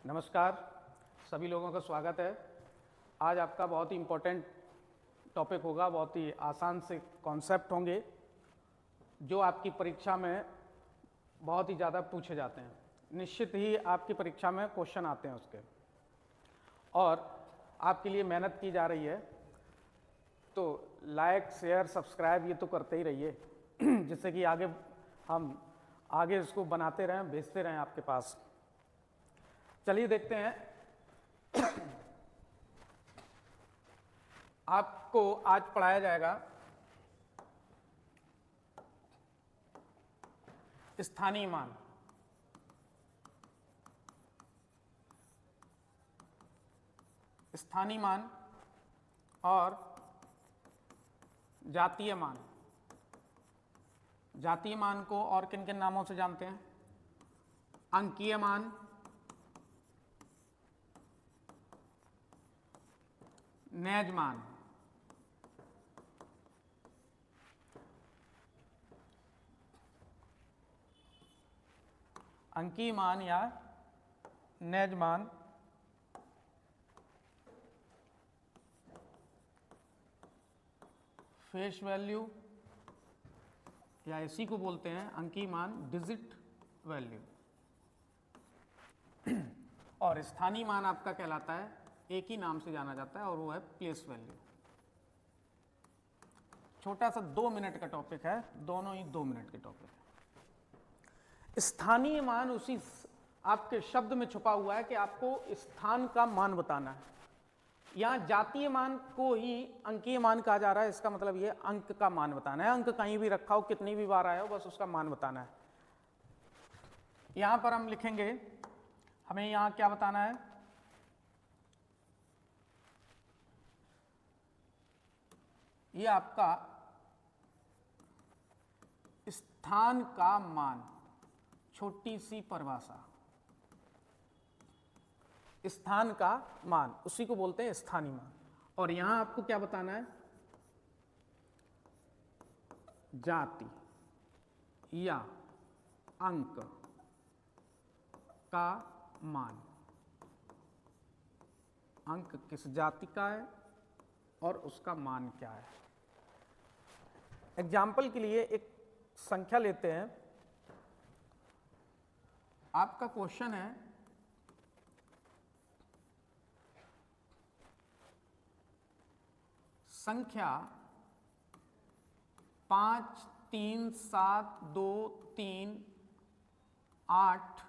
नमस्कार, सभी लोगों का स्वागत है। आज आपका बहुत ही इम्पोर्टेंट टॉपिक होगा, बहुत ही आसान से कॉन्सेप्ट होंगे जो आपकी परीक्षा में बहुत ही ज़्यादा पूछे जाते हैं। निश्चित ही आपकी परीक्षा में क्वेश्चन आते हैं उसके, और आपके लिए मेहनत की जा रही है, तो लाइक शेयर सब्सक्राइब ये तो करते ही रहिए जिससे कि हम आगे इसको बनाते रहें, भेजते रहें आपके पास। चलिए देखते हैं आपको आज पढ़ाया जाएगा स्थानीय मान। स्थानीय मान और जातीय मान। जातीय मान को और किन किन नामों से जानते हैं? अंकीय मान, नैज मान। अंकीय मान या नैज मान फेस वैल्यू, या इसी को बोलते हैं अंकीय मान डिजिट वैल्यू। और स्थानीय मान आपका कहलाता है, एक ही नाम से जाना जाता है, और वो है प्लेस वैल्यू। छोटा सा 2 मिनट का टॉपिक है, दोनों ही 2 मिनट के टॉपिक है। स्थानीय मान उसी आपके शब्द में छुपा हुआ है कि आपको स्थान का मान बताना है। यहां जातीय मान को ही अंकीय मान कहा जा रहा है। इसका मतलब ये अंक का मान बताना है। अंक कहीं भी रखा हो, कितनी भी बार आया हो, बस उसका मान बताना है। यहां पर हम लिखेंगे, हमें यहां क्या बताना है? ये आपका स्थान का मान, छोटी सी परिभाषा। स्थान का मान, उसी को बोलते हैं स्थानीय मान। और यहां आपको क्या बताना है? जाति या अंक का मान। अंक किस जाति का है और उसका मान क्या है। एग्जाम्पल के लिए एक संख्या लेते हैं। आपका क्वेश्चन है, संख्या 5 3 7 2 3 8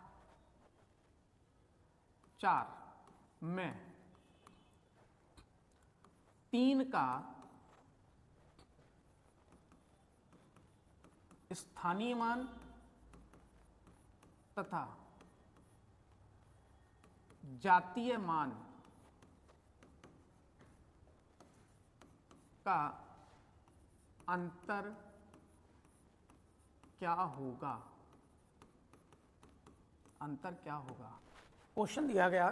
4 में 3 का स्थानीय मान तथा जातीय मान का अंतर क्या होगा? अंतर क्या होगा? क्वेश्चन दिया गया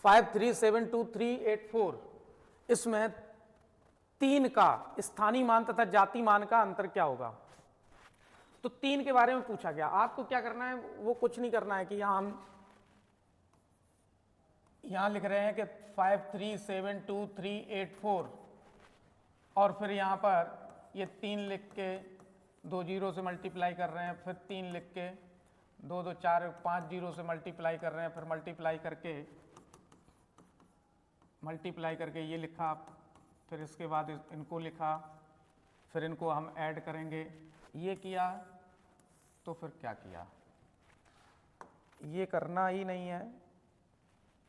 5 3 7 2 3 8 4, इसमें 3 का स्थानीय मान तथा जातीय मान का अंतर क्या होगा। तो 3 के बारे में पूछा गया। आपको क्या करना है? वो कुछ नहीं करना है कि यहां लिख रहे हैं कि 5 3 7 2 3 8 4, और फिर यहां पर ये 3 लिख के 2 जीरो से मल्टीप्लाई कर रहे हैं, फिर 3 लिख के 2 2 4 5 जीरो से मल्टीप्लाई कर रहे हैं, फिर मल्टीप्लाई करके ये लिखा, फिर इसके बाद इनको लिखा, फिर इनको हम ऐड करेंगे, ये किया। तो फिर क्या किया? ये करना ही नहीं है,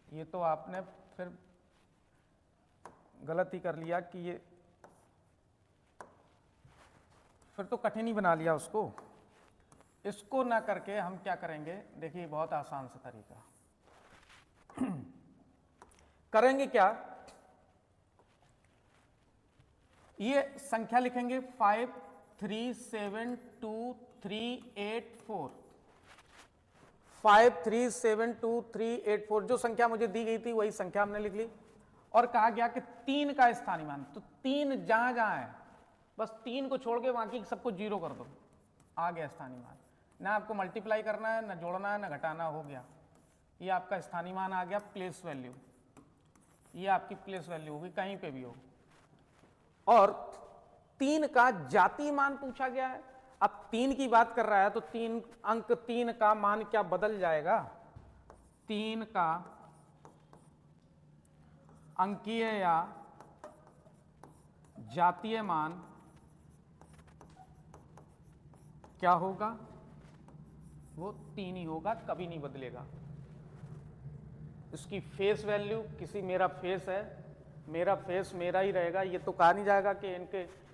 ये तो आपने फिर गलत ही कर लिया कि ये फिर तो कठिन ही बना लिया उसको। इसको ना करके हम क्या करेंगे? देखिए, बहुत आसान सा तरीका करेंगे क्या? ये संख्या लिखेंगे 5 3 7 2 3 8 4। 5 3 7 2 3 8 4 जो संख्या मुझे दी गई थी वही संख्या हमने लिख ली। और कहा गया कि 3 का स्थानीय मान, तो 3 जहां जहां है बस 3 को छोड़ के बाकी सबको जीरो कर दो, आ गया स्थानीय मान। ना आपको मल्टीप्लाई करना है, ना जोड़ना है, ना घटाना, हो गया। ये आपका स्थानीय मान आ गया, प्लेस वैल्यू। ये आपकी प्लेस वैल्यू होगी, कहीं पे भी हो। और 3 का जातीय मान पूछा गया है। अब 3 की बात कर रहा है तो 3 अंक 3 का मान क्या बदल जाएगा? 3 का अंकीय या जातीय मान क्या होगा? वो 3 ही होगा, कभी नहीं बदलेगा। इसकी फेस वैल्यू, किसी मेरा फेस है, मेरा फेस मेरा ही रहेगा। ये तो कहा नहीं जाएगा कि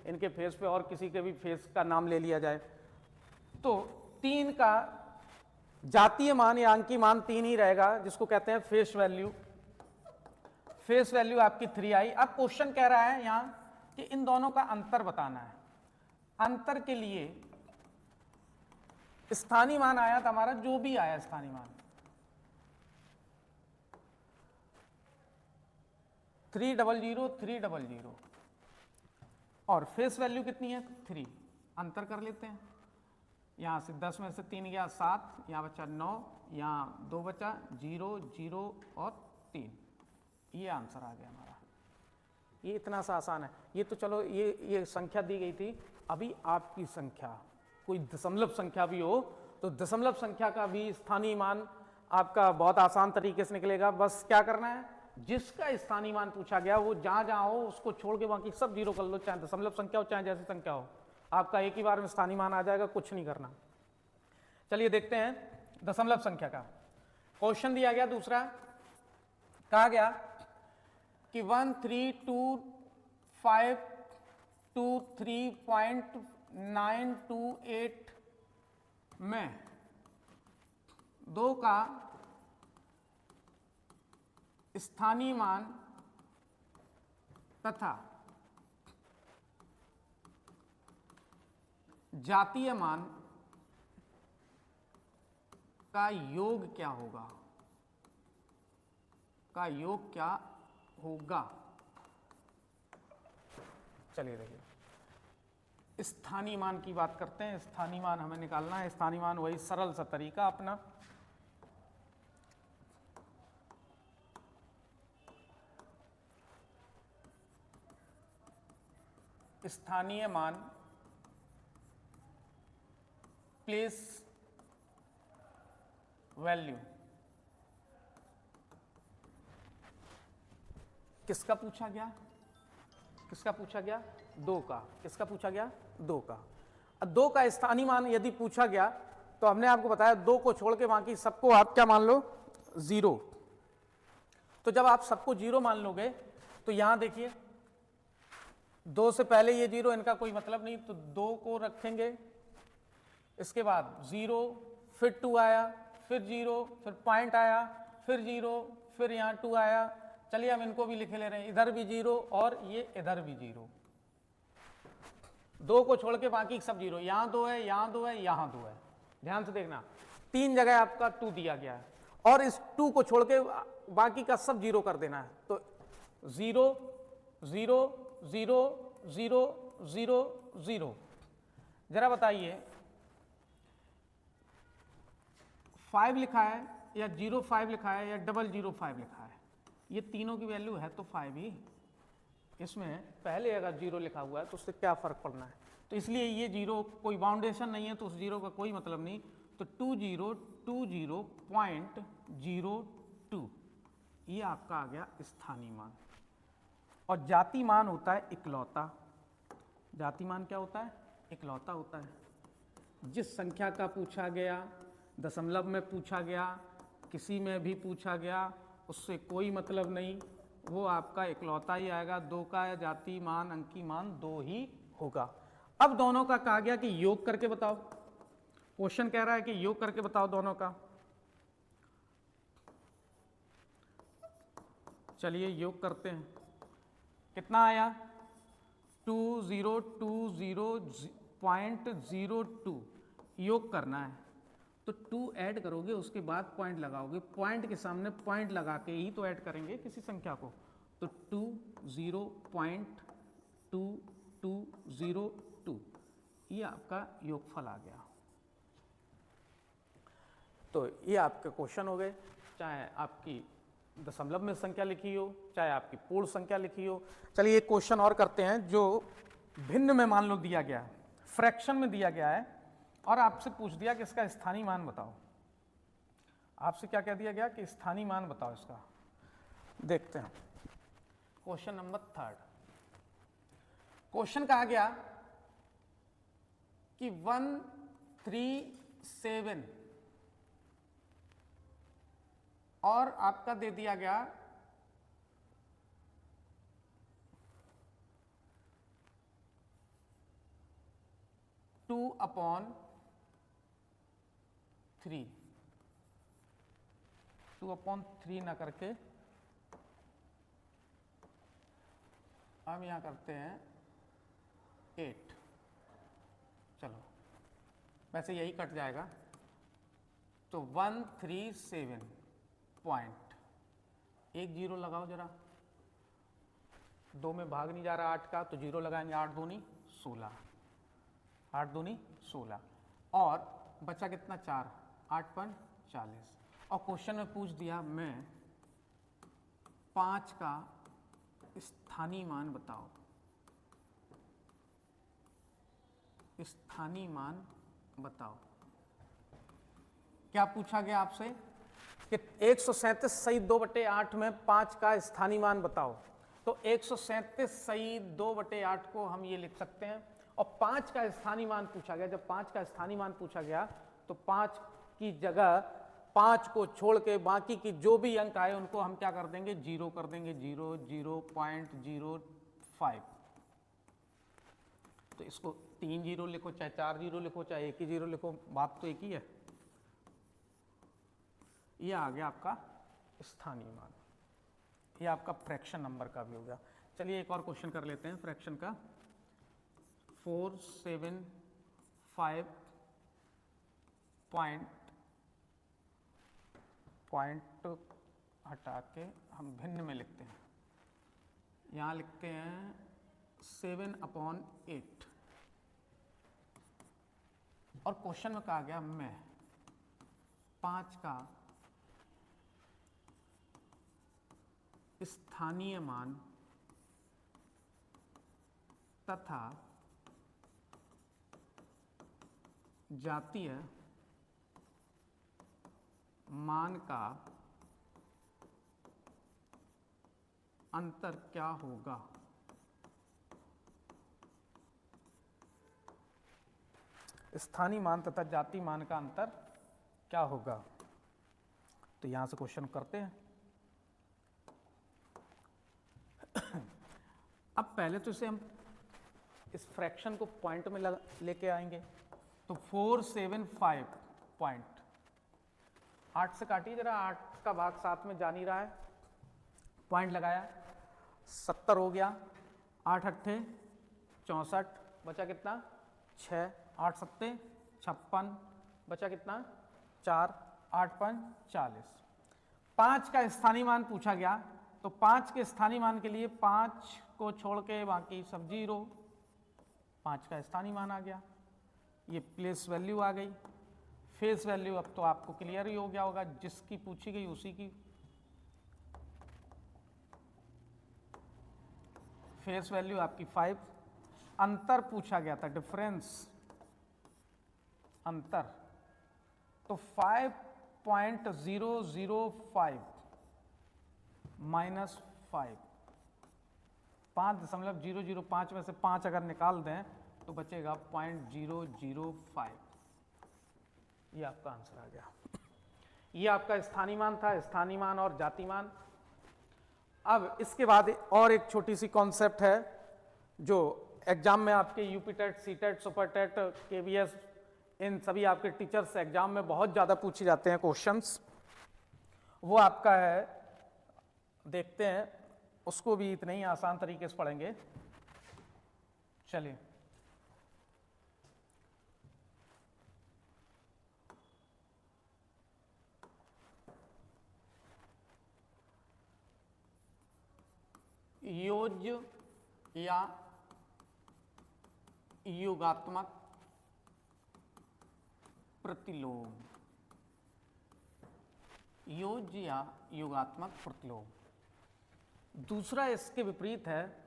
इनके फेस पे और किसी के भी फेस का नाम ले लिया जाए। तो 3 का जातीय मान या अंकीय मान 3 ही रहेगा, जिसको कहते हैं फेस वैल्यू। फेस वैल्यू आपकी 3 आई। अब क्वेश्चन कह रहा है यहां कि इन दोनों का अंतर बताना है। अंतर के लिए स्थानीय मान आया था हमारा, जो भी आया स्थानीय मान 300 300 और फेस वैल्यू कितनी है? 3। अंतर कर लेते हैं। यहां से 10 में से 3 गया 7, यहां बचा 9, यहां 2 बचा 0 0 और 3। ये आंसर आ गया हमारा। ये इतना सा आसान है। ये तो चलो ये संख्या दी गई थी। अभी आपकी संख्या कोई दशमलव संख्या भी हो तो दशमलव संख्या का भी स्थानीय मान आपका बहुत आसान तरीके से निकलेगा। बस क्या करना है, जिसका स्थानीय मान पूछा गया वो जहां जहां हो उसको छोड़ के बाकी सब जीरो कर लो, चाहे दशमलव संख्या हो चाहे जैसी संख्या हो, आपका एक ही बार में स्थानीय मान आ जाएगा, कुछ नहीं करना। चलिए देखते हैं दशमलव संख्या का क्वेश्चन दिया गया। दूसरा कहा गया कि 13253.928 में 2 का स्थानीय मान तथा जातीय मान का योग क्या होगा? का योग क्या होगा? चलिए देखिए, स्थानीय मान की बात करते हैं। स्थानीय मान हमें निकालना है। स्थानीय मान वही सरल सा तरीका अपना। स्थानीय मान प्लेस वैल्यू किसका पूछा गया? किसका पूछा गया? 2 का। किसका पूछा गया? 2 का। अब 2 का स्थानीय मान यदि पूछा गया तो हमने आपको बताया 2 को छोड़ के बाकी सबको आप क्या मान लो? 0। तो जब आप सबको 0 मान लोगे तो यहां देखिए 2 से पहले ये 0, इनका कोई मतलब नहीं, तो 2 को रखेंगे। इसके बाद 0, फिर 2 आया, फिर 0, फिर पॉइंट आया, फिर 0, फिर यहाँ 2 आया। चलिए हम इनको भी लिखे ले रहे हैं, इधर भी 0 और ये इधर भी 0। 2 को छोड़ के बाकी सब 0। यहाँ 2 है, यहाँ 2 है, यहाँ 2 है। ध्यान से देखना, 3 जगह आपका 2 दिया गया है और इस 2 को छोड़ के बाकी का सब 0 कर देना है। तो 0 0 0 0 0 0। जरा बताइए 5 लिखा है या 05 लिखा है या 005 लिखा है? ये तीनों की वैल्यू है तो 5 ही। इसमें पहले अगर 0 लिखा हुआ है तो उससे क्या फर्क पड़ना है? तो इसलिए ये 0 कोई बाउंडेशन नहीं है, तो उस 0 का कोई मतलब नहीं। तो 2020.02 ये आपका आ गया स्थानीय मान। और जातीय मान होता है इकलौता। जातीय मान क्या होता है? इकलौता होता है। जिस संख्या का पूछा गया, दशमलव में पूछा गया, किसी में भी पूछा गया, उससे कोई मतलब नहीं, वो आपका इकलौता ही आएगा। 2 का जातीय मान अंकीय मान 2 ही होगा। अब दोनों का कहा गया कि योग करके बताओ। क्वेश्चन कह रहा है कि योग करके बताओ दोनों का। चलिए योग करते हैं। कितना आया? 2020.02 योग करना है। तो 2 ऐड करोगे, उसके बाद पॉइंट लगाओगे, पॉइंट के सामने पॉइंट लगा के ही तो ऐड करेंगे किसी संख्या को। तो 20.2202 ये आपका योगफल आ गया। तो ये आपके क्वेश्चन हो गए, चाहे आपकी दशमलव में संख्या लिखी हो, चाहे आपकी पूर्ण संख्या लिखी हो। चलिए एक क्वेश्चन और करते हैं जो भिन्न में मान लो दिया गया है, फ्रैक्शन में दिया गया है और आपसे पूछ दिया कि इसका स्थानीय मान बताओ। आपसे क्या कह दिया गया कि स्थानीय मान बताओ इसका। देखते हैं क्वेश्चन नंबर 3। क्वेश्चन कहा गया कि 137 और आपका दे दिया गया 2/3, 2/3 ना करके हम यहां करते हैं 8। चलो वैसे यही कट जाएगा, तो 137 पॉइंट, एक जीरो लगाओ जरा, 2 में भाग नहीं जा रहा 8 का, तो जीरो लगाएंगे, 8 दूनी 16, 8 दूनी 16 और बचा कितना 4, 8 पन 40। और क्वेश्चन में पूछ दिया मैं 5 का स्थानीय मान बताओ, स्थानीय मान बताओ। क्या पूछा गया आपसे कि 137 सही 2/8 में 5 का स्थानीय मान बताओ। तो 137 सही 2/8 को हम ये लिख सकते हैं, और 5 का स्थानीय मान पूछा गया। जब 5 का स्थानीय मान पूछा गया तो 5 की जगह 5 को छोड़ के बाकी की जो भी अंक आए उनको हम क्या कर देंगे, जीरो कर देंगे, 0, 0.05। तो इसको 3 जीरो लिखो, चाहे 4 जीरो लिखो, चाहे 1 ही जीरो लिखो, बात तो एक ही है। ये आ गया आपका स्थानीय मान। ये आपका फ्रैक्शन नंबर का भी हो गया। चलिए एक और क्वेश्चन कर लेते हैं फ्रैक्शन का। 475 पॉइंट हटा के हम भिन्न में लिखते हैं। यहाँ लिखते हैं 7/8 और क्वेश्चन में कहा गया मैं 5 का स्थानीय मान तथा जातीय मान का अंतर क्या होगा। स्थानीय मान तथा जातीय मान का अंतर क्या होगा। तो यहां से क्वेश्चन करते हैं। अब पहले तो इसे हम इस फ्रैक्शन को पॉइंट में लेके आएंगे। तो 475 पॉइंट, 8 से काटिए जरा, 8 का भाग 7 में जा नहीं रहा है, पॉइंट लगाया, 70 हो गया, 8 अट्ठे 64, बचा कितना 6, 8 सत्ते 56, बचा कितना 4, 8 पन 40। 5 का स्थानीय मान पूछा गया, तो 5 के स्थानीय मान के लिए 5 को छोड़ के बाकी सब जीरो, 5 का स्थानीय मान आ गया। ये प्लेस वैल्यू आ गई। फेस वैल्यू अब तो आपको क्लियर ही हो गया होगा, जिसकी पूछी गई उसी की फेस वैल्यू आपकी 5। अंतर पूछा गया था, डिफरेंस, अंतर, तो 5.005 माइनस 5, 5.005 में से 5 अगर निकाल दें तो बचेगा 0.005। ये आपका आंसर आ गया। ये आपका स्थानीय मान था, स्थानीय मान और जातीय मान। अब इसके बाद और एक छोटी सी कॉन्सेप्ट है जो एग्जाम में आपके UP TET, C TET, super TET, KVS, इन सभी आपके टीचर्स एग्जाम में बहुत ज़्यादा पूछे जाते हैं क्वेश्चंस। वो आपका है, देखते हैं, उसको भी इतने ही आसान तरीके से पढ़ेंगे। चलिए योज्य या योगात्मक प्रतिलोम। योज्य या योगात्मक प्रतिलोम। दूसरा इसके विपरीत है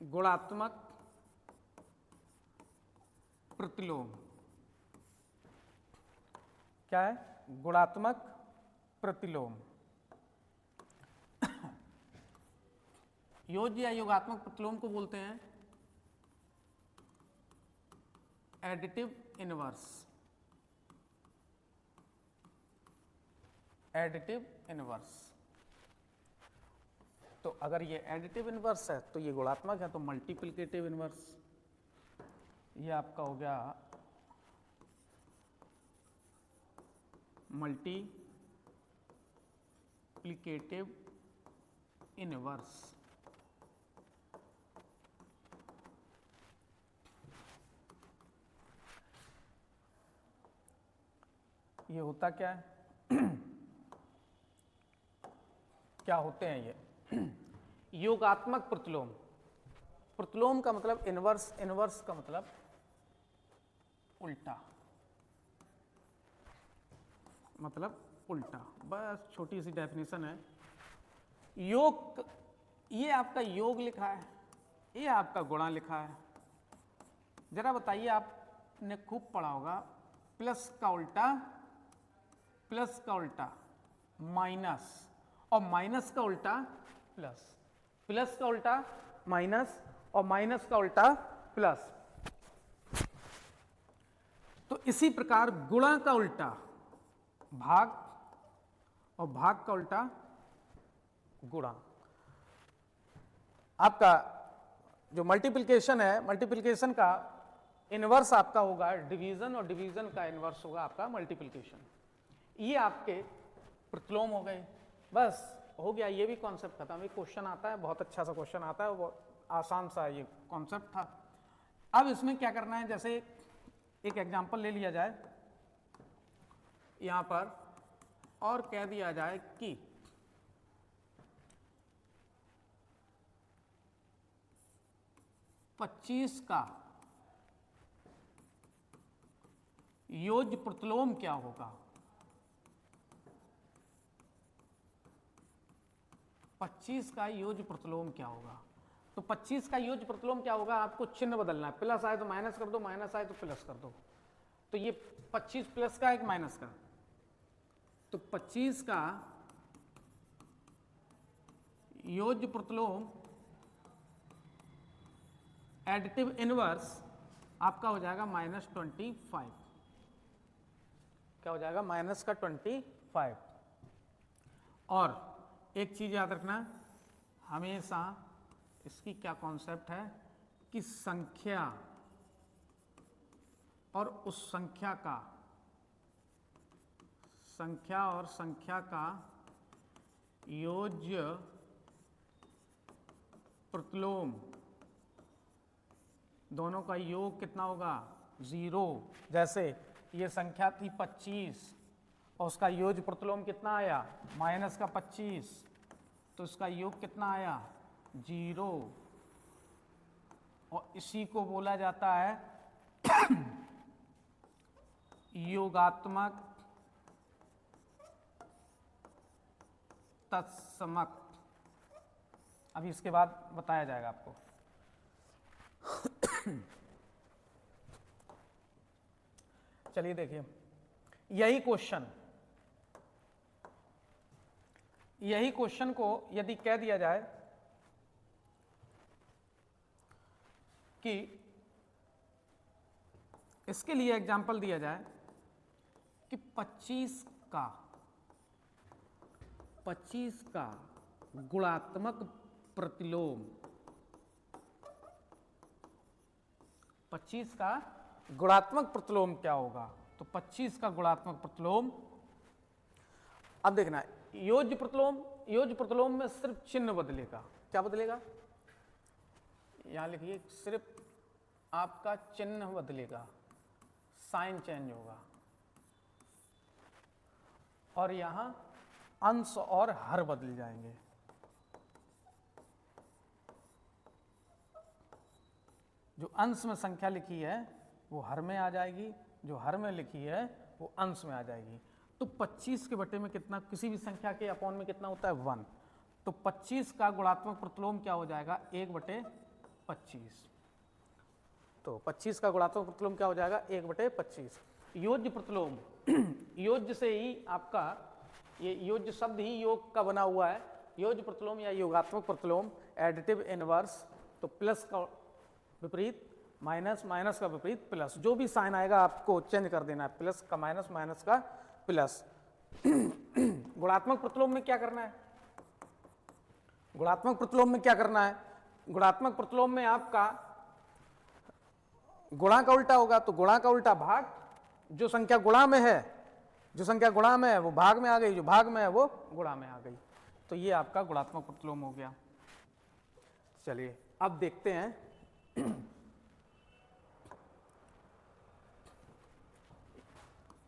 गुणात्मक प्रतिलोम। क्या है? गुणात्मक प्रतिलोम। योज्य या योगात्मक प्रतिलोम को बोलते हैं एडिटिव इनवर्स। Additive inverse. तो अगर ये एडिटिव इनवर्स है तो ये गुणात्मक है, तो मल्टीप्लिकेटिव इनवर्स ये आपका हो गया मल्टीप्लिकेटिव इनवर्स। ये होता क्या है? क्या होते हैं ये? योगात्मक प्रतिलोम। प्रतिलोम का मतलब इनवर्स, इनवर्स का मतलब उल्टा, मतलब उल्टा। बस छोटी सी डेफिनेशन है। योग, ये आपका योग लिखा है, ये आपका गुणा लिखा है। जरा बताइए, आपने खूब पढ़ा होगा प्लस का उल्टा, प्लस का उल्टा माइनस, और माइनस का उल्टा प्लस, प्लस का उल्टा माइनस, और माइनस का उल्टा प्लस। तो इसी प्रकार गुणा का उल्टा भाग, और भाग का उल्टा गुणा। आपका जो मल्टीप्लिकेशन है, मल्टीप्लिकेशन का इनवर्स आपका होगा डिवीजन, और डिवीजन का इनवर्स होगा आपका मल्टीप्लिकेशन। ये आपके प्रतिलोम हो गए। बस हो गया, ये भी कॉन्सेप्ट खत्म। ये क्वेश्चन आता है, बहुत अच्छा सा क्वेश्चन आता है, वो आसान सा ये कॉन्सेप्ट था। अब इसमें क्या करना है, जैसे एक एग्जांपल ले लिया जाए यहां पर, और कह दिया जाए कि पच्चीस का योज्य प्रतिलोम क्या होगा। 25 का योज्य प्रतिलोम क्या होगा। तो 25 का योज्य प्रतिलोम क्या होगा, आपको चिन्ह बदलना है। प्लस आए तो माइनस कर दो, माइनस आए तो प्लस कर दो। तो ये 25 प्लस का, एक माइनस का। तो 25 का योज्य प्रतिलोम एडिटिव इनवर्स आपका हो जाएगा -25। क्या हो जाएगा? माइनस का 25। और एक चीज याद रखना, हमेशा इसकी क्या कॉन्सेप्ट है कि संख्या और उस संख्या का, संख्या और संख्या का योज्य प्रतिलोम, दोनों का योग कितना होगा? 0। जैसे ये संख्या थी 25 और उसका योज्य प्रतिलोम कितना आया? माइनस का 25, तो इसका योग कितना आया? 0। और इसी को बोला जाता है योगात्मक तत्समक। अभी इसके बाद बताया जाएगा आपको। चलिए देखिए, यही क्वेश्चन को यदि कह दिया जाए कि इसके लिए एग्जाम्पल दिया जाए कि 25 का गुणात्मक प्रतिलोम, 25 का गुणात्मक प्रतिलोम क्या होगा। तो 25 का गुणात्मक प्रतिलोम, अब देखना योज्य प्रतिलोम में सिर्फ चिन्ह बदलेगा। क्या बदलेगा? यहां लिखिए, सिर्फ आपका चिन्ह बदलेगा, साइन चेंज होगा, और यहां अंश और हर बदल जाएंगे। जो अंश में संख्या लिखी है वो हर में आ जाएगी, जो हर में लिखी है वो अंश में आ जाएगी। तो 25 के बटे में कितना, किसी भी संख्या के अपॉन में कितना होता है 1, तो 25 का गुणात्मक प्रतिलोम क्या हो जाएगा 1/25। तो 25 का गुणात्मक प्रतिलोम क्या हो जाएगा 1/25। योज्य प्रतिलोम योज्य से ही आपका ये योज्य शब्द ही योग का बना हुआ है। योज्य प्रतिलोम या योगात्मक प्रतिलोम, एडिटिव इनवर्स, तो प्लस का विपरीत माइनस, माइनस का विपरीत प्लस, जो भी साइन आएगा आपको चेंज कर देना है, प्लस का माइनस, माइनस का प्लस। गुणात्मक प्रतिलोम में क्या करना है, गुणात्मक प्रतिलोम में क्या करना है, गुणात्मक प्रतिलोम में आपका गुणा का उल्टा होगा, तो गुणा का उल्टा भाग, जो संख्या गुणा में है, जो संख्या गुणा में है वो भाग में आ गई, जो भाग में है वो गुणा में आ गई। तो ये आपका गुणात्मक प्रतिलोम हो गया। चलिए अब देखते हैं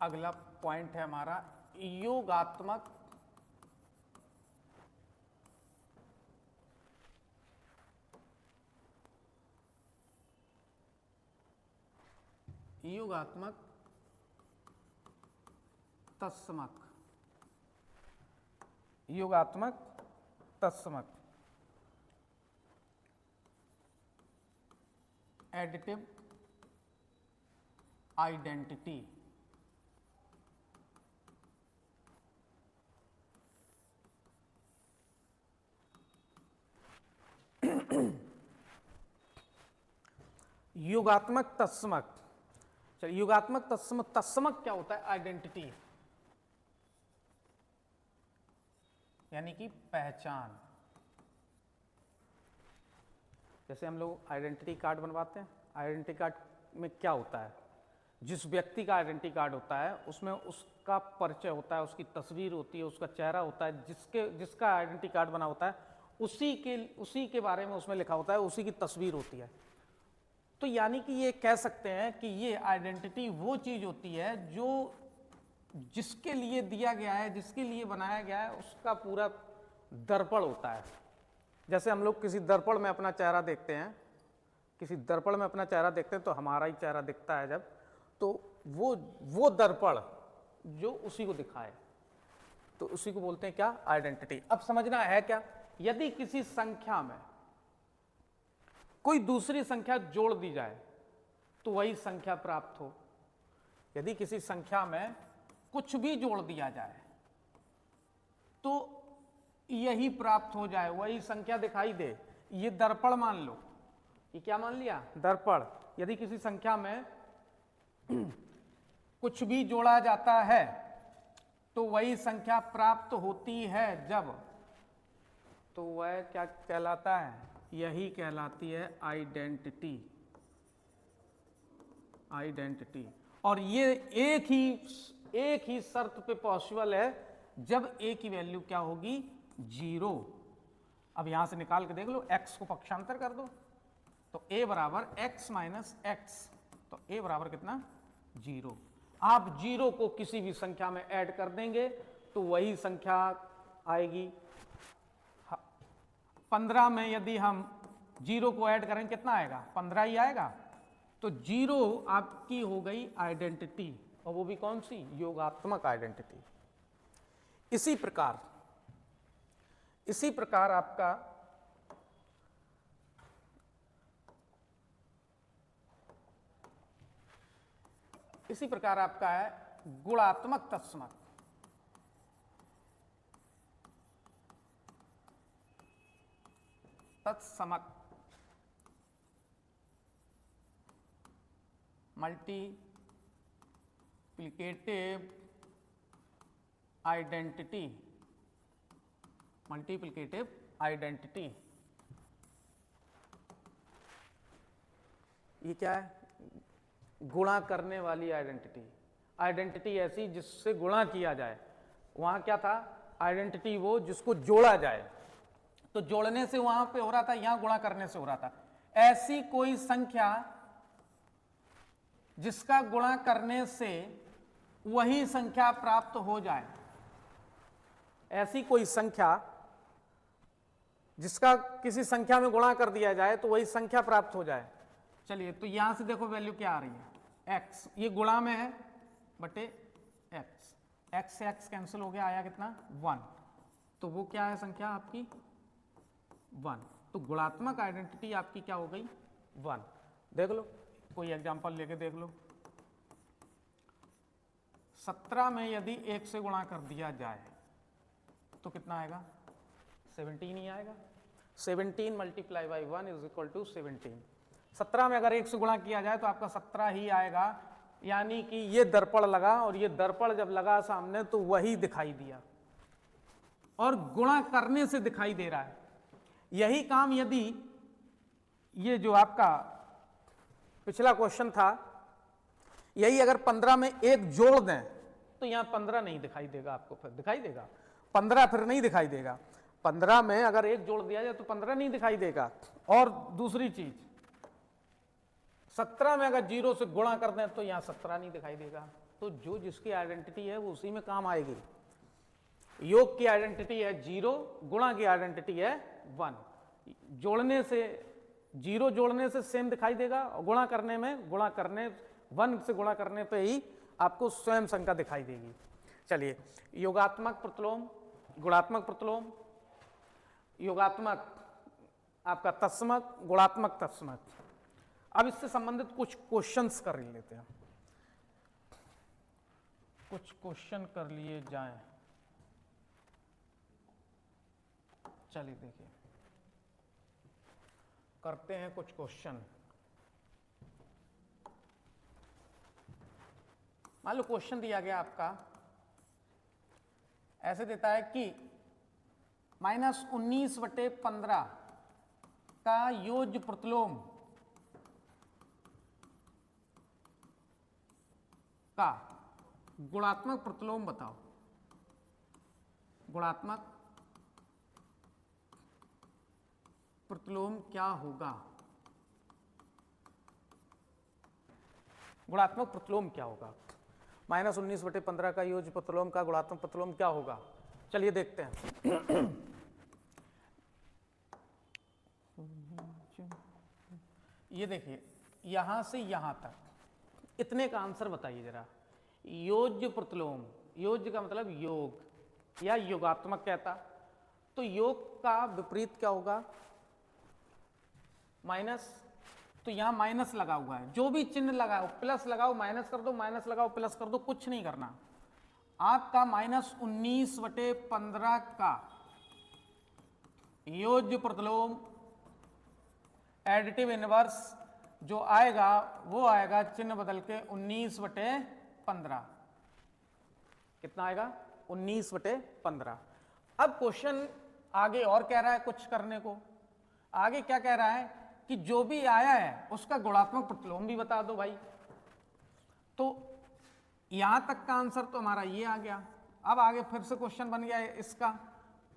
अगला पॉइंट है हमारा योगात्मक तत्समक, योगात्मक तत्समक, एडिटिव आइडेंटिटी। योगात्मक तत्समक, चलिए योगात्मक तत्समक, तत्समक क्या होता है, आइडेंटिटी यानी कि पहचान। जैसे हम लोग आइडेंटिटी कार्ड बनवाते हैं, आइडेंटिटी कार्ड में क्या होता है, जिस व्यक्ति का आइडेंटिटी कार्ड होता है उसमें उसका परिचय होता है, उसकी तस्वीर होती है, उसका चेहरा होता है, जिसका आइडेंटिटी कार्ड बना होता है उसी के बारे में उसमें लिखा होता है, उसी की तस्वीर होती है। तो यानी कि ये कह सकते हैं कि ये आइडेंटिटी वो चीज होती है जो जिसके लिए दिया गया है, जिसके लिए बनाया गया है, उसका पूरा दर्पण होता है। जैसे हम लोग किसी दर्पण में अपना चेहरा देखते हैं, किसी दर्पण में अपना चेहरा देखते हैं तो हमारा ही चेहरा दिखता है जब, तो वो दर्पण जो उसी को दिखाए, तो उसी को बोलते हैं क्या, आइडेंटिटी। अब समझना है क्या, यदि किसी संख्या में कोई दूसरी संख्या जोड़ दी जाए तो वही संख्या प्राप्त हो, यदि किसी संख्या में कुछ भी जोड़ दिया जाए तो यही प्राप्त हो जाए, वही संख्या दिखाई दे, ये दर्पण मान लो, ये क्या मान लिया, दर्पण। यदि किसी संख्या में कुछ भी जोड़ा जाता है तो वही संख्या प्राप्त होती है जब, तो वह क्या कहलाता है, यही कहलाती है आइडेंटिटी, आइडेंटिटी। और ये एक ही शर्त पे पॉसिबल है, जब a की वैल्यू क्या होगी, 0। अब यहां से निकाल के देख लो, x को पक्षांतर कर दो तो a बराबर x माइनस x, तो a बराबर कितना, 0। आप 0 को किसी भी संख्या में ऐड कर देंगे तो वही संख्या आएगी। 15 में यदि हम 0 को ऐड करें कितना आएगा, 15 ही आएगा। तो 0 आपकी हो गई आइडेंटिटी, और वो भी कौन सी, योगात्मक आइडेंटिटी। इसी प्रकार आपका है गुणात्मक तत्समक। तत्समक मल्टीप्लिकेटिव आइडेंटिटी, मल्टीप्लिकेटिव आइडेंटिटी। ये क्या है, गुणा करने वाली आइडेंटिटी, आइडेंटिटी ऐसी जिससे गुणा किया जाए। वहां क्या था, आइडेंटिटी वो जिसको जोड़ा जाए, तो जोड़ने से वहां पे हो रहा था, यहां गुणा करने से हो रहा था। ऐसी कोई संख्या जिसका गुणा करने से वही संख्या प्राप्त हो जाए, ऐसी कोई संख्या जिसका किसी संख्या में गुणा कर दिया जाए तो वही संख्या प्राप्त हो जाए। चलिए तो यहां से देखो वैल्यू क्या आ रही है, एक्स, ये गुणा में है बटे एक्स, एक्स से एक्स कैंसिल हो गया, आया कितना 1, तो वो क्या है संख्या आपकी 1। तो गुणात्मक आइडेंटिटी आपकी क्या हो गई 1। देख लो कोई एग्जांपल लेके देख लो। 17 में यदि 1 से गुणा कर दिया जाए तो कितना आएगा 17 ही आएगा। 17 multiply by 1 is equal to 17। 17 में अगर 1 से गुणा किया जाए तो आपका 17 ही आएगा, यानी कि ये दर्पण लगा और ये दर्पण जब लगा सामने तो वही दिखाई दिया और गुणा करने से दिखाई दे रहा है। यही काम यदि ये जो आपका पिछला क्वेश्चन था, यही अगर 15 में 1 जोड़ दें तो यहां 15 नहीं दिखाई देगा आपको, फिर दिखाई देगा 15 फिर नहीं दिखाई देगा। 15 में अगर 1 जोड़ दिया जाए तो 15 नहीं दिखाई देगा। और दूसरी चीज 17 में अगर 0 से गुणा कर दें तो यहां 17 नहीं दिखाई देगा। तो जो जिसकी आइडेंटिटी है वो उसी में काम आएगी। योग की आइडेंटिटी है 0, गुणा की आइडेंटिटी है 1। जोड़ने से 0 जोड़ने से सेम दिखाई देगा और गुणा करने में 1 से गुणा करने पे ही आपको स्वयं संख्या दिखाई देगी। चलिए, योगात्मक प्रतिलोम, गुणात्मक प्रतिलोम, योगात्मक आपका तत्समक, गुणात्मक तत्समक। अब इससे संबंधित कुछ क्वेश्चंस कर लेते हैं, कुछ क्वेश्चन कर लिए जाएं। चलिए देखिए, करते हैं कुछ क्वेश्चन। मान लो क्वेश्चन दिया गया आपका, ऐसे देता है कि -19/15 का योज्य प्रतिलोम का गुणात्मक प्रतिलोम बताओ। गुणात्मक प्रतिलोम क्या होगा? गुणात्मक प्रतिलोम क्या होगा? -19/15 का योज्य प्रतिलोम का गुणात्मक प्रतिलोम क्या होगा? चलिए देखते हैं। ये देखिए, यहां से यहां तक इतने का आंसर बताइए जरा। योज्य प्रतिलोम, योज्य का मतलब योग या योगात्मक कहता, तो योग का विपरीत क्या होगा? माइनस। तो यहां माइनस लगा हुआ है, जो भी चिन्ह लगाओ, प्लस लगाओ माइनस कर दो, माइनस लगाओ प्लस कर दो, कुछ नहीं करना। आपका -19/15 का योज्य प्रतिलोम एडिटिव इनवर्स जो आएगा वो आएगा चिन्ह बदल के 19/15। कितना आएगा? 19/15। अब क्वेश्चन आगे और कह रहा है कुछ करने को। आगे क्या कह रहा है कि जो भी आया है उसका गुणात्मक प्रतिलोम भी बता दो भाई। तो यहां तक का आंसर तो हमारा ये आ गया। अब आगे फिर से क्वेश्चन बन गया है, इसका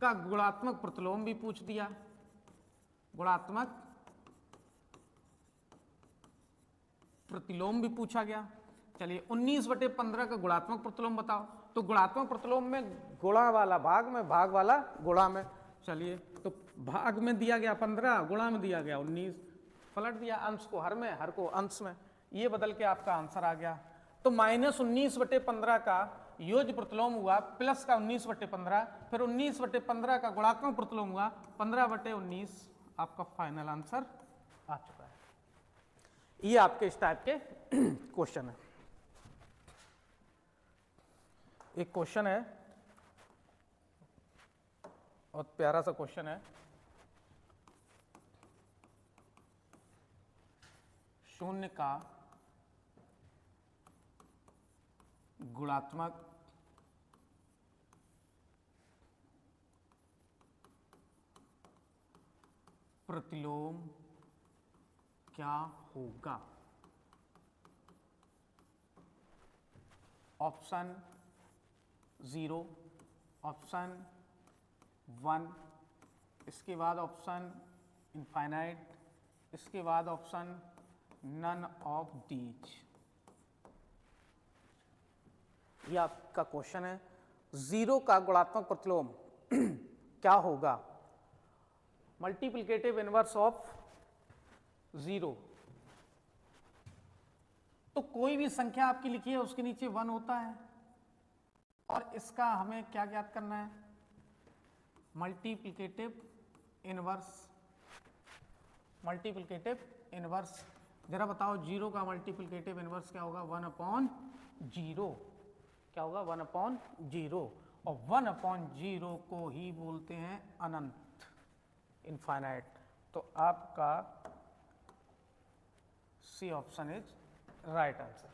का गुणात्मक प्रतिलोम भी पूछ दिया। गुणात्मक प्रतिलोम भी पूछा गया। चलिए, 19/15 का गुणात्मक प्रतिलोम बताओ। तो गुणात्मक प्रतिलोम में गुणा वाला भाग में, भाग वाला गुणा में। चलिए, तो भाग में दिया गया 15, गुणा में दिया गया 19, पलट दिया अंश को हर में, हर को अंश में, ये बदल के आपका आंसर आ गया। तो -19/15 का योज्य प्रतिलोम हुआ, प्लस का 19/15, फिर 19/15 का गुणात्मक प्रतिलोम हुआ 15/19। आपका फाइनल आंसर आ चुका है। ये आपके इस टाइप के क्वेश्चन है। एक क्वेश्चन है, बहुत प्यारा सा क्वेश्चन है। शून्य का गुणात्मक प्रतिलोम क्या होगा? ऑप्शन 0, ऑप्शन 1, इसके बाद ऑप्शन इनफाइनाइट, इसके बाद ऑप्शन नन ऑफ दीज। ये आपका क्वेश्चन है। 0 का गुणात्मक प्रतिलोम क्या होगा? Multiplicative inverse of 0। तो कोई भी संख्या आपकी लिखी है उसके नीचे 1 होता है, और इसका हमें क्या ज्ञात करना है, मल्टीप्लिकेटिव इनवर्स। मल्टीप्लिकेटिव इनवर्स, जरा बताओ जीरो का मल्टीप्लिकेटिव इनवर्स क्या होगा, 1/0। क्या होगा, 1/0, और 1/0 को ही बोलते हैं अनंत, इनफाइनाइट। तो आपका C option is right answer.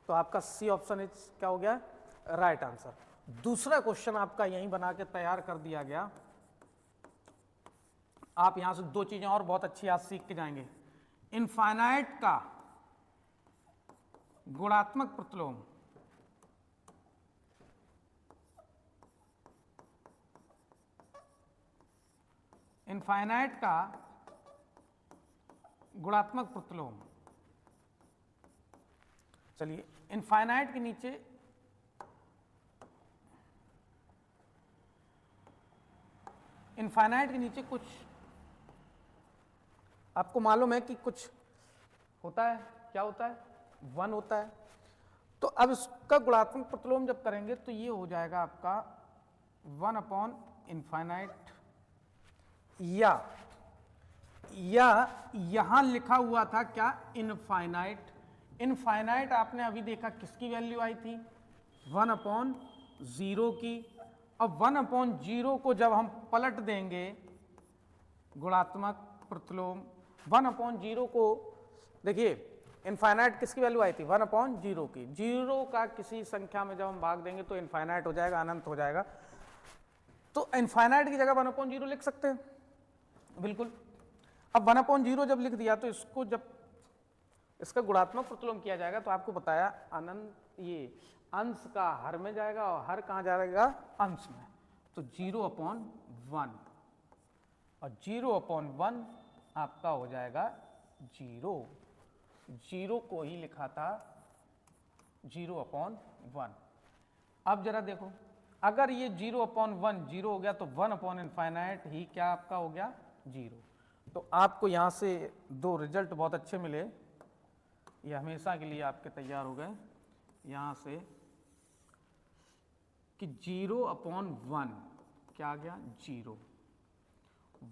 तो आपका सी ऑप्शन इज क्या हो गया, राइट आंसर। दूसरा क्वेश्चन आपका यहीं बना के तैयार कर दिया गया। आप यहां से दो चीजें और बहुत अच्छी आज सीख के जाएंगे। इनफाइनाइट का गुणात्मक प्रतिलोम, इनफाइनाइट का गुणात्मक प्रतिलोम। चलिए, इनफाइनाइट के नीचे कुछ आपको मालूम है कि कुछ होता है, क्या होता है, 1 होता है। तो अब इसका गुणात्मक प्रतिलोम जब करेंगे तो ये हो जाएगा आपका 1/∞, या यहां लिखा हुआ था क्या, इनफाइनाइट। इनफाइनाइट आपने अभी देखा किसकी वैल्यू आई थी, 1/0 की। अब 1/0 को जब हम पलट देंगे गुणात्मक प्रतिलोम, 1/0 को देखिए, इनफाइनाइट किसकी वैल्यू आई थी, 1/0 की। 0 का किसी संख्या में जब हम भाग देंगे तो इनफाइनाइट हो जाएगा, अनंत हो जाएगा। तो इनफाइनाइट की जगह 1/0 लिख सकते हैं, बिल्कुल। अब 1/0 जब लिख दिया तो इसको जब इसका गुणात्मक प्रतिलोम किया जाएगा तो आपको बताया अनंत, ये अंश का हर में जाएगा और हर कहां जाएगा, अंश में। तो 0/1, और 0/1 आपका हो जाएगा 0। 0 को ही लिखा था 0/1। अब जरा देखो, अगर ये 0/1 0 हो गया तो 1/∞ ही क्या आपका हो गया, 0। तो आपको यहां से दो रिजल्ट बहुत अच्छे मिले, ये हमेशा के लिए आपके तैयार हो गए यहां से, कि 0/1 क्या आ गया, 0।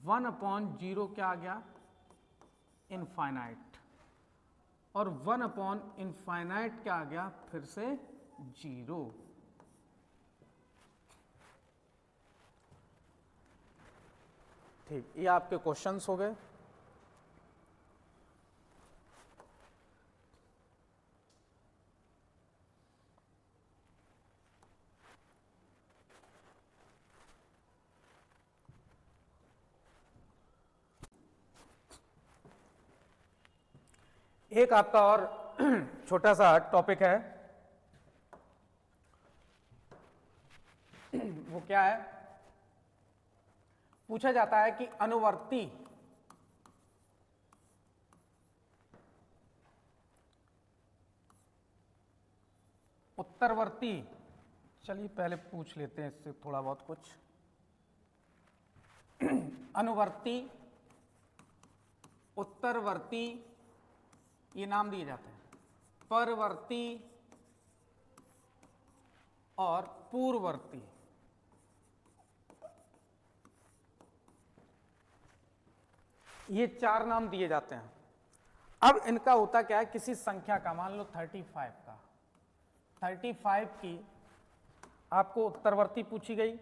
1/0 क्या आ गया, इनफाइनाइट, और 1/∞ क्या आ गया, फिर से 0। ठीक, ये आपके क्वेश्चंस हो गए। एक आपका और छोटा सा टॉपिक है, वो क्या है, पूछा जाता है कि अनुवर्ती उत्तरवर्ती, चलिए पहले पूछ लेते हैं इससे थोड़ा बहुत कुछ। अनुवर्ती, उत्तरवर्ती, ये नाम दिए जाते हैं, परवर्ती और पूर्ववर्ती। ये चार नाम दिए जाते हैं। अब इनका होता क्या है, किसी संख्या का, मान लो 35 का, 35 की आपको उत्तरवर्ती पूछी गई,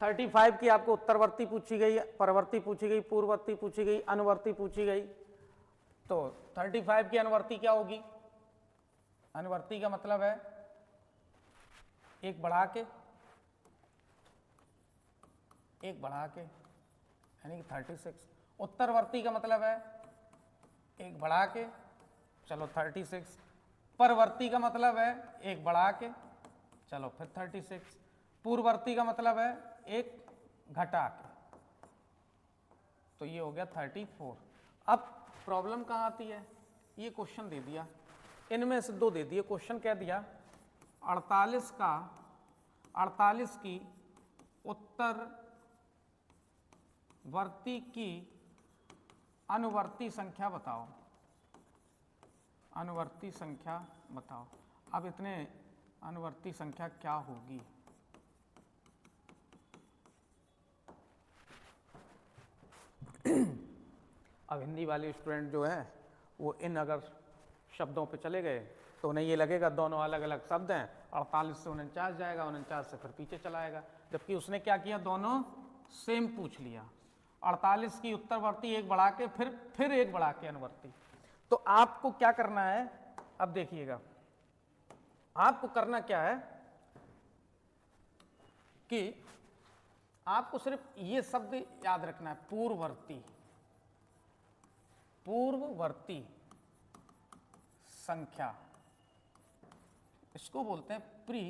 35 की आपको उत्तरवर्ती पूछी गई, परवर्ती पूछी गई, पूर्ववर्ती पूछी गई, अनुवर्ती पूछी गई। तो 35 की अनुवर्ती क्या होगी, अनुवर्ती का मतलब है एक बढ़ा के, यानी कि 36। उत्तरवर्ती का मतलब है एक बढ़ा के, चलो 36। परवर्ती का मतलब है एक बढ़ा के, चलो फिर 36। पूर्ववर्ती का मतलब है एक घटा के, तो ये हो गया 34। अब प्रॉब्लम कहाँ आती है, ये क्वेश्चन दे दिया, इनमें से दो दे दिए। क्वेश्चन क्या दिया, 48 की उत्तरवर्ती की अनुवर्ती संख्या बताओ। अनुवर्ती संख्या बताओ। अब इतने अनुवर्ती संख्या क्या होगी? अब हिंदी वाले स्टूडेंट जो हैं वो इन अगर शब्दों पे चले गए तो उन्हें ये लगेगा दोनों अलग अलग शब्द हैं, 48 से 49 जाएगा, 49 से फिर पीछे चला आएगा। जबकि उसने क्या किया, दोनों सेम पूछ लिया, 48 की उत्तरवर्ती एक बढ़ा के फिर एक बढ़ा के अनुवर्ती। तो आपको क्या करना है, अब देखिएगा आपको करना क्या है कि आपको सिर्फ ये शब्द याद रखना है, पूर्ववर्ती, पूर्ववर्ती संख्या, इसको बोलते हैं प्री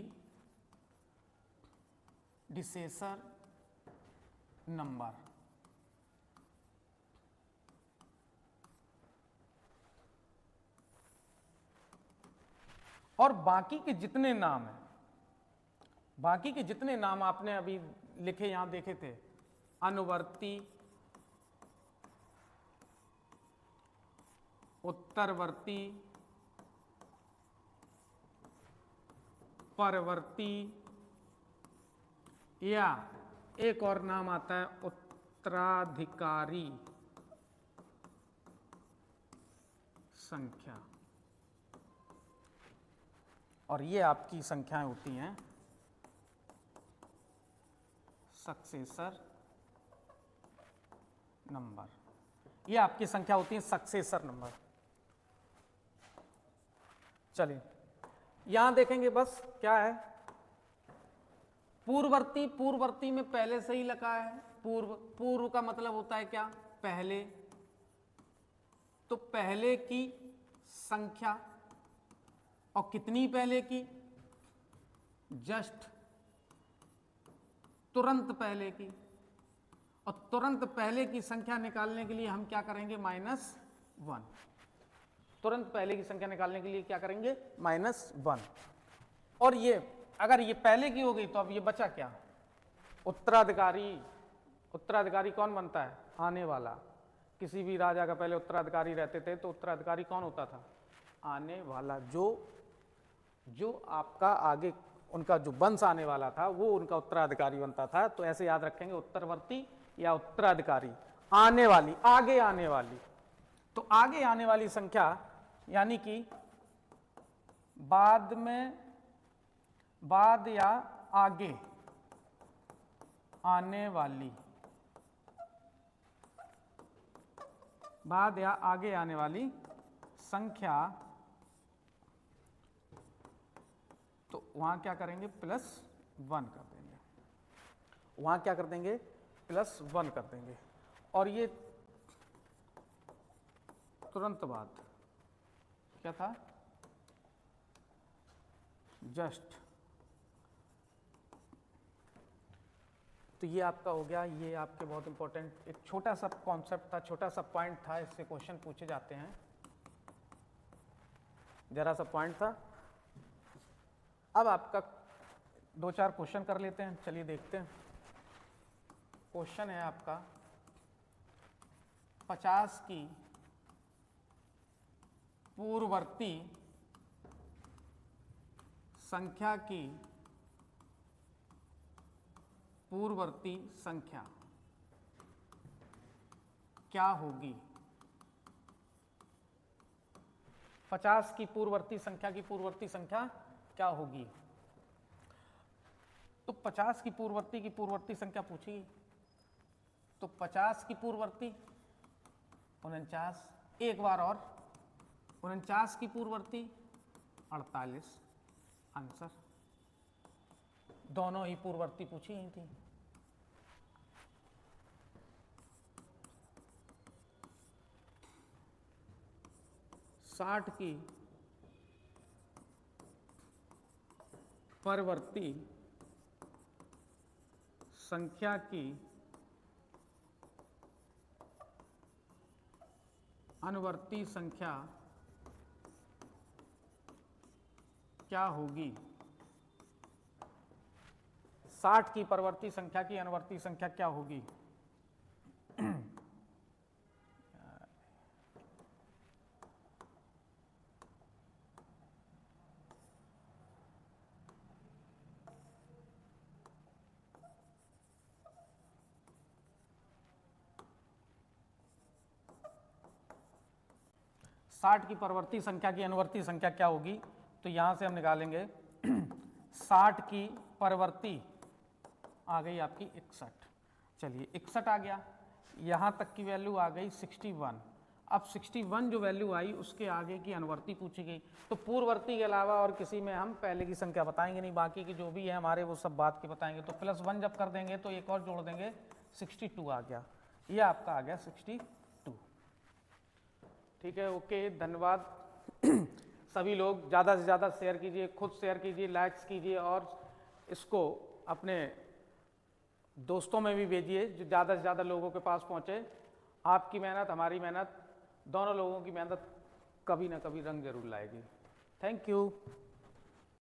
डिसेसर नंबर। और बाकी के जितने नाम हैं, बाकी के जितने नाम आपने अभी लिखे यहां देखे थे, अनुवर्ती, उत्तरवर्ती, परवर्ती, या एक और नाम आता है उत्तराधिकारी संख्या, और ये आपकी संख्याएं होती हैं सक्सेसर नंबर। ये आपकी संख्या होती है सक्सेसर नंबर। चलिए यहां देखेंगे बस क्या है, पूर्ववर्ती, पूर्ववर्ती में पहले से ही लिखा है पूर्व। पूर्व का मतलब होता है क्या, पहले। तो पहले की संख्या, और कितनी पहले की, जस्ट तुरंत पहले की। और तुरंत पहले की संख्या निकालने के लिए हम क्या करेंगे, -1। तुरंत पहले की संख्या निकालने के लिए क्या करेंगे, -1। और ये अगर ये पहले की हो गई तो अब ये बचा क्या, उत्तराधिकारी। उत्तराधिकारी कौन बनता है, आने वाला। किसी भी राजा का पहले उत्तराधिकारी रहते थे तो उत्तराधिकारी कौन होता था, आने वाला। जो आपका आगे उनका जो वंश आने वाला था वो उनका उत्तराधिकारी बनता था। तो ऐसे याद रखेंगे, उत्तरवर्ती या उत्तराधिकारी, आने वाली, आगे आने वाली। तो आगे आने वाली संख्या यानी कि बाद में, बाद या आगे आने वाली, बाद या आगे आने वाली संख्या, तो वहां क्या करेंगे, +1 कर देंगे। वहां क्या कर देंगे, +1 कर देंगे। और ये तुरंत बाद क्या था, जस्ट। तो ये आपका हो गया, ये आपके बहुत इंपॉर्टेंट एक छोटा सा कॉन्सेप्ट था, छोटा सा पॉइंट था, इससे क्वेश्चन पूछे जाते हैं, जरा सा पॉइंट था। अब आपका 2-4 क्वेश्चन कर लेते हैं, चलिए देखते हैं। क्वेश्चन है आपका 50 की पूर्ववर्ती संख्या की पूर्ववर्ती संख्या क्या होगी। 50 की पूर्ववर्ती संख्या की पूर्ववर्ती संख्या क्या होगी। तो 50 की पूर्ववर्ती संख्या पूछी, तो 50 की पूर्ववर्ती 49, एक बार और 49 की पूर्ववर्ती 48, आंसर। दोनों ही पूर्ववर्ती पूछी ही थी। साठ की परवर्ती संख्या की अनुवर्ती संख्या क्या होगी। 60 की परवर्ती संख्या की अनुवर्ती संख्या क्या होगी। 60 की परवर्ती संख्या की अनुवर्ती संख्या क्या होगी, तो यहाँ से हम निकालेंगे 60 की परवर्ती आ गई आपकी 61। चलिए 61 आ गया, यहाँ तक की वैल्यू आ गई 61। अब 61 जो वैल्यू आई उसके आगे की अनुवर्ती पूछी गई, तो पूर्ववर्ती के अलावा और किसी में हम पहले की संख्या बताएंगे नहीं, बाकी की जो भी है हमारे वो सब बात के बताएंगे। तो +1 जब कर देंगे तो एक और जोड़ देंगे, 62 आ गया, ये आपका आ गया 62। ठीक है, ओके, धन्यवाद। सभी लोग ज़्यादा से ज़्यादा शेयर कीजिए, खुद शेयर कीजिए, लाइक्स कीजिए और इसको अपने दोस्तों में भी भेजिए जो ज़्यादा से ज़्यादा लोगों के पास पहुँचे। आपकी मेहनत, हमारी मेहनत, दोनों लोगों की मेहनत कभी ना कभी रंग जरूर लाएगी। Thank you.